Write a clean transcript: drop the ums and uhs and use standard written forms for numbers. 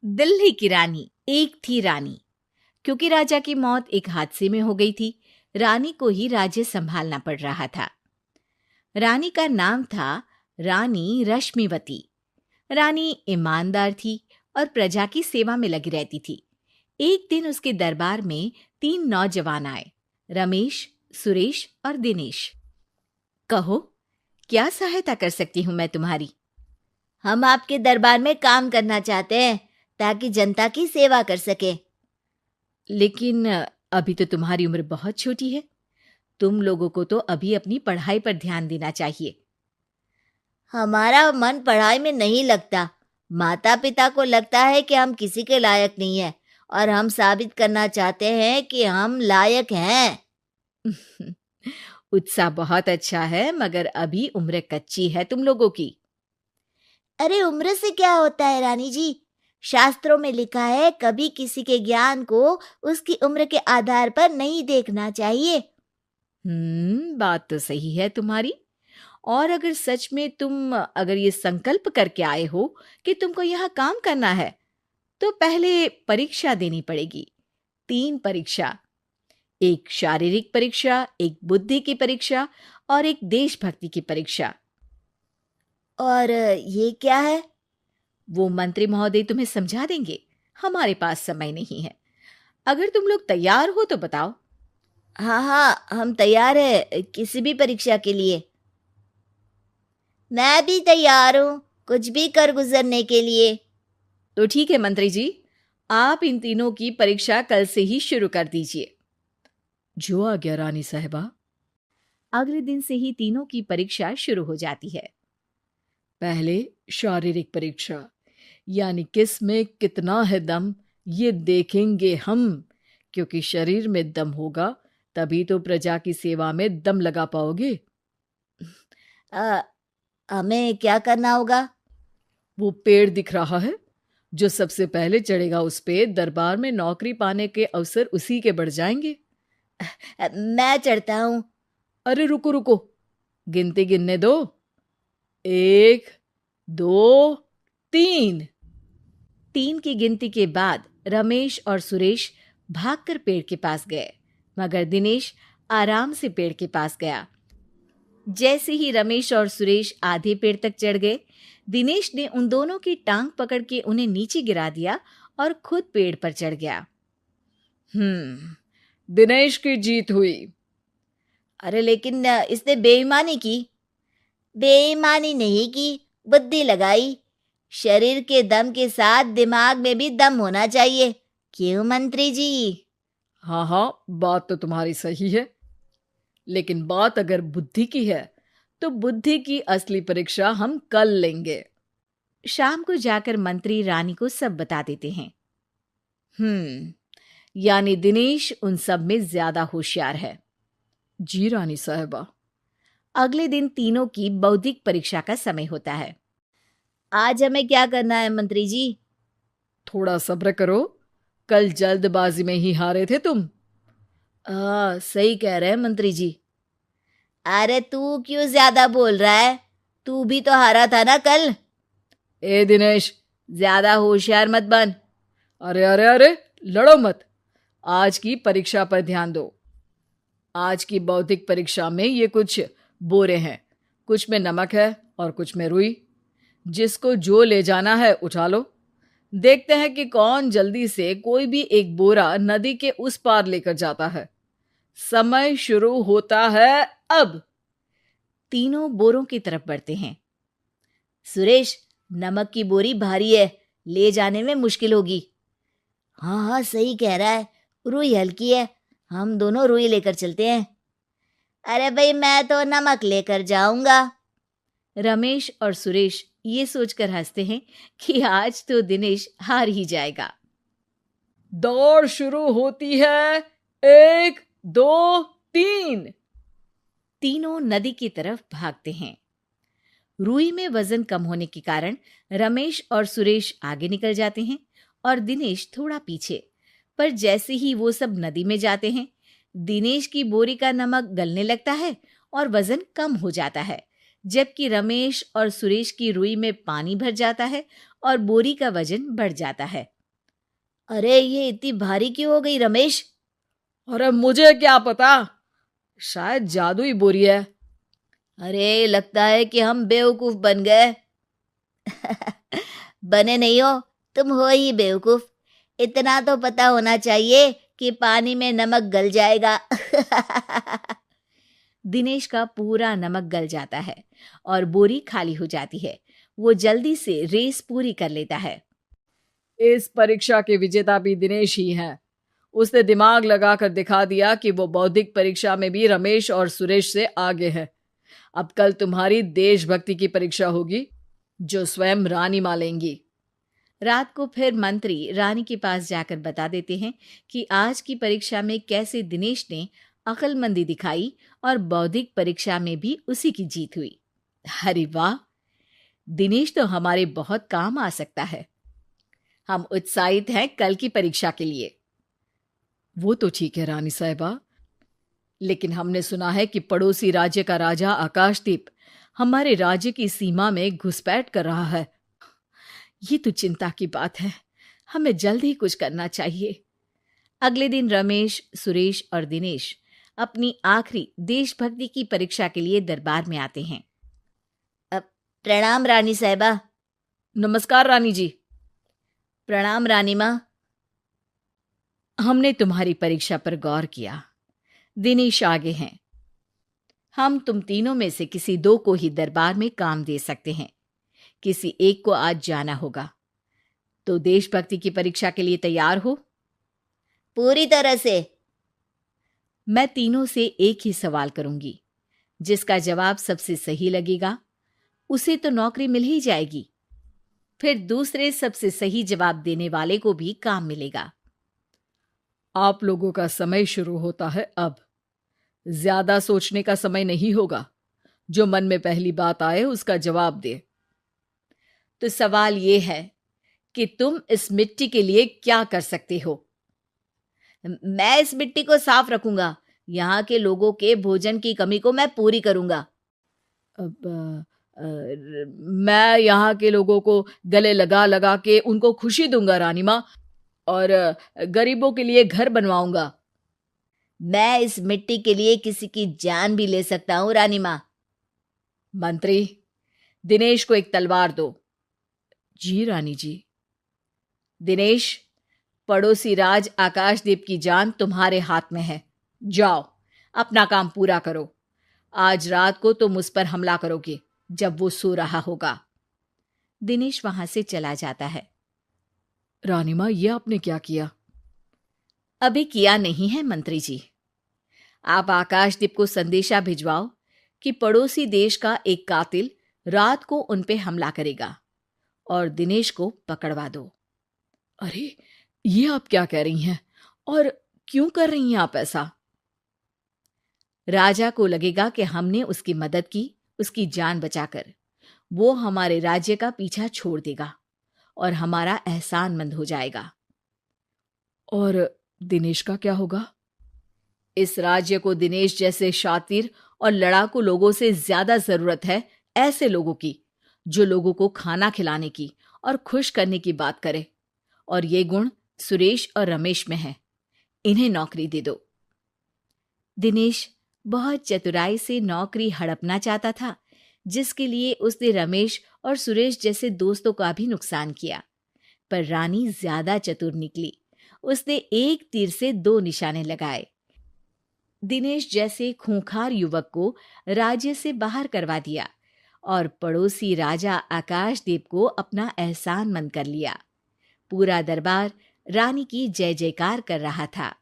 दिल्ली की रानी। एक थी रानी। क्योंकि राजा की मौत एक हादसे में हो गई थी, रानी को ही राज्य संभालना पड़ रहा था। रानी का नाम था रानी रश्मिवती। रानी ईमानदार थी और प्रजा की सेवा में लगी रहती थी। एक दिन उसके दरबार में 3 नौजवान आए, रमेश, सुरेश और दिनेश। कहो, क्या सहायता कर सकती हूँ मैं तुम्हारी? हम आपके दरबार में काम करना चाहते हैं ताकि जनता की सेवा कर सके। लेकिन अभी तो तुम्हारी उम्र बहुत छोटी है। तुम लोगों को तो अभी अपनी पढ़ाई पर ध्यान देना चाहिए। हमारा मन पढ़ाई में नहीं लगता। माता पिता को लगता है कि हम किसी के लायक नहीं हैं और हम साबित करना चाहते हैं कि हम लायक हैं। उत्साह बहुत अच्छा है, मगर अभी उम्र कच्ची है तुम लोगों की। अरे उम्र से क्या होता है रानी जी? शास्त्रों में लिखा है कभी किसी के ज्ञान को उसकी उम्र के आधार पर नहीं देखना चाहिए। बात तो सही है तुम्हारी। और अगर सच में तुम अगर ये संकल्प करके आए हो कि तुमको यहाँ काम करना है, तो पहले परीक्षा देनी पड़ेगी। 3 परीक्षा, एक शारीरिक परीक्षा, एक बुद्धि की परीक्षा और एक देशभक्ति की परीक्षा। और ये क्या है? वो मंत्री महोदय तुम्हें समझा देंगे। हमारे पास समय नहीं है। अगर तुम लोग तैयार हो तो बताओ। हाँ हाँ, हम तैयार है किसी भी परीक्षा के लिए। मैं भी तैयार हूँ कुछ भी कर गुजरने के लिए। तो ठीक है मंत्री जी, आप इन तीनों की परीक्षा कल से ही शुरू कर दीजिए। जो आ गया रानी साहिबा। अगले दिन से ही तीनों की परीक्षा शुरू हो जाती है। पहले शारीरिक परीक्षा, यानी किस में कितना है दम, ये देखेंगे हम। क्योंकि शरीर में दम होगा तभी तो प्रजा की सेवा में दम लगा पाओगे। आ, हमें क्या करना होगा? वो पेड़ दिख रहा है, जो सबसे पहले चढ़ेगा उस पे दरबार में नौकरी पाने के अवसर उसी के बढ़ जाएंगे। मैं चढ़ता हूँ। अरे रुको रुको, गिनती गिनने दो। 1, 2, 3। 3 की गिनती के बाद रमेश और सुरेश भागकर पेड़ के पास गए, मगर दिनेश आराम से पेड़ के पास गया। जैसे ही रमेश और सुरेश आधे पेड़ तक चढ़ गए, दिनेश ने उन दोनों की टांग पकड़ के उन्हें नीचे गिरा दिया और खुद पेड़ पर चढ़ गया। दिनेश की जीत हुई। अरे लेकिन इसने बेईमानी की। बेईमानी नहीं की, बुद्धि लगाई। शरीर के दम के साथ दिमाग में भी दम होना चाहिए। क्यों मंत्री जी? हाँ हाँ, बात तो तुम्हारी सही है, लेकिन बात अगर बुद्धि की है तो बुद्धि की असली परीक्षा हम कल लेंगे। शाम को जाकर मंत्री रानी को सब बता देते हैं। यानी दिनेश उन सब में ज्यादा होशियार है। जी रानी साहबा। अगले दिन तीनों की बौद्धिक परीक्षा का समय होता है। आज हमें क्या करना है मंत्री जी? थोड़ा सब्र करो, कल जल्दबाजी में ही हारे थे तुम। सही कह रहे हैं मंत्री जी। अरे तू क्यों ज्यादा बोल रहा है? तू भी तो हारा था ना कल। ए दिनेश, ज्यादा होशियार मत बन। अरे अरे अरे, लड़ो मत। आज की परीक्षा पर ध्यान दो। आज की बौद्धिक परीक्षा में ये कुछ बोरे हैं, कुछ में नमक है और कुछ में रुई। जिसको जो ले जाना है उठा लो। देखते हैं कि कौन जल्दी से कोई भी एक बोरा नदी के उस पार लेकर जाता है। समय शुरू होता है अब। तीनों बोरों की तरफ बढ़ते हैं। सुरेश, नमक की बोरी भारी है, ले जाने में मुश्किल होगी। हाँ हाँ, सही कह रहा है, रुई हल्की है, हम दोनों रुई लेकर चलते हैं। अरे भाई, मैं तो नमक लेकर जाऊंगा। रमेश और सुरेश ये सोचकर हंसते हैं कि आज तो दिनेश हार ही जाएगा। दौड़ शुरू होती है। 1, 2, 3। तीनों नदी की तरफ भागते हैं। रुई में वजन कम होने के कारण रमेश और सुरेश आगे निकल जाते हैं और दिनेश थोड़ा पीछे। पर जैसे ही वो सब नदी में जाते हैं, दिनेश की बोरी का नमक गलने लगता है और वजन कम हो जाता है, जबकि रमेश और सुरेश की रुई में पानी भर जाता है और बोरी का वजन बढ़ जाता है। अरे ये इतनी भारी क्यों हो गई रमेश? अरे मुझे क्या पता, शायद जादुई बोरी है। अरे लगता है कि हम बेवकूफ बन गए। बने नहीं हो, तुम हो ही बेवकूफ। इतना तो पता होना चाहिए कि पानी में नमक गल जाएगा। दिनेश का पूरा नमक गल जाता है और बोरी खाली हो जाती है। वो जल्दी से रेस पूरी कर लेता है। इस परीक्षा के विजेता भी दिनेश ही हैं। उसने दिमाग लगाकर दिखा दिया कि वो बौद्धिक परीक्षा में भी रमेश और सुरेश से आगे है। अब कल तुम्हारी देशभक्ति की परीक्षा होगी, जो स्वयं रानी माँ लेंगी। रात को फिर मंत्री रानी के पास जाकर बता देते हैं कि आज की परीक्षा में कैसे दिनेश ने अक्लमंदी दिखाई और बौद्धिक परीक्षा में भी उसी की जीत हुई। अरे वाह, दिनेश तो हमारे बहुत काम आ सकता है। हम उत्साहित हैं कल की परीक्षा के लिए। वो तो ठीक है रानी साहिबा, लेकिन हमने सुना है कि पड़ोसी राज्य का राजा आकाशदीप हमारे राज्य की सीमा में घुसपैठ कर रहा है। ये तो चिंता की बात है। हमें जल्द ही कुछ करना चाहिए। अगले दिन रमेश, सुरेश और दिनेश अपनी आखिरी देशभक्ति की परीक्षा के लिए दरबार में आते हैं। प्रणाम रानी साहिबा। नमस्कार रानी जी। प्रणाम रानी माँ। हमने तुम्हारी परीक्षा पर गौर किया। दिनेश आगे हैं। हम तुम तीनों में से किसी दो को ही दरबार में काम दे सकते हैं। किसी एक को आज जाना होगा। तो देशभक्ति की परीक्षा के लिए तैयार हो? पूरी तरह से। मैं तीनों से एक ही सवाल करूंगी। जिसका जवाब सबसे सही लगेगा उसे तो नौकरी मिल ही जाएगी। फिर दूसरे सबसे सही जवाब देने वाले को भी काम मिलेगा। आप लोगों का समय शुरू होता है अब। ज्यादा सोचने का समय नहीं होगा। जो मन में पहली बात आए उसका जवाब दे। तो सवाल ये है कि तुम इस मिट्टी के लिए क्या कर सकते हो? मैं इस मिट्टी को साफ रखूंगा। यहाँ के लोगों के भोजन की कमी को मैं पूरी करूंगा। मैं यहाँ के लोगों को गले लगा लगा के उनको खुशी दूंगा रानी माँ, और गरीबों के लिए घर बनवाऊंगा। मैं इस मिट्टी के लिए किसी की जान भी ले सकता हूँ रानी माँ। मंत्री, दिनेश को एक तलवार दो। जी रानी जी। दिनेश, पड़ोसी राज आकाशदीप की जान तुम्हारे हाथ में है। जाओ, अपना काम पूरा करो। आज रात को तुम उस पर हमला करोगे जब वो सो रहा होगा। दिनेश वहां से चला जाता है। रानी माँ, ये आपने क्या किया? अभी किया नहीं है मंत्री जी। आप आकाशदीप को संदेशा भिजवाओ कि पड़ोसी देश का एक कातिल रात को उन पे हमला करेगा और दिनेश को पकड़वा दो। अरे, ये आप क्या कह रही हैं? और क्यों कर रही हैं आप ऐसा? राजा को लगेगा कि हमने उसकी मदद की, उसकी जान बचाकर। वो हमारे राज्य का पीछा छोड़ देगा और हमारा एहसानमंद हो जाएगा। और दिनेश का क्या होगा? इस राज्य को दिनेश जैसे शातिर और लड़ाकू लोगों से ज्यादा जरूरत है ऐसे लोगों की, जो लोगों को खाना खिलाने की और खुश करने की बात करे। और ये गुण सुरेश और रमेश में है। इन्हें नौकरी दे दो। दिनेश बहुत चतुराई से नौकरी हड़पना चाहता था, जिसके लिए उसने रमेश और सुरेश जैसे दोस्तों का भी नुकसान किया। पर रानी ज्यादा चतुर निकली। उसने एक तीर से दो निशाने लगाए। दिनेश जैसे खूंखार युवक को राज्य से बाहर करवा दिया और पड़ोसी राजा आकाशदीप को अपना एहसानमंद कर लिया। पूरा दरबार रानी की जय जयकार कर रहा था।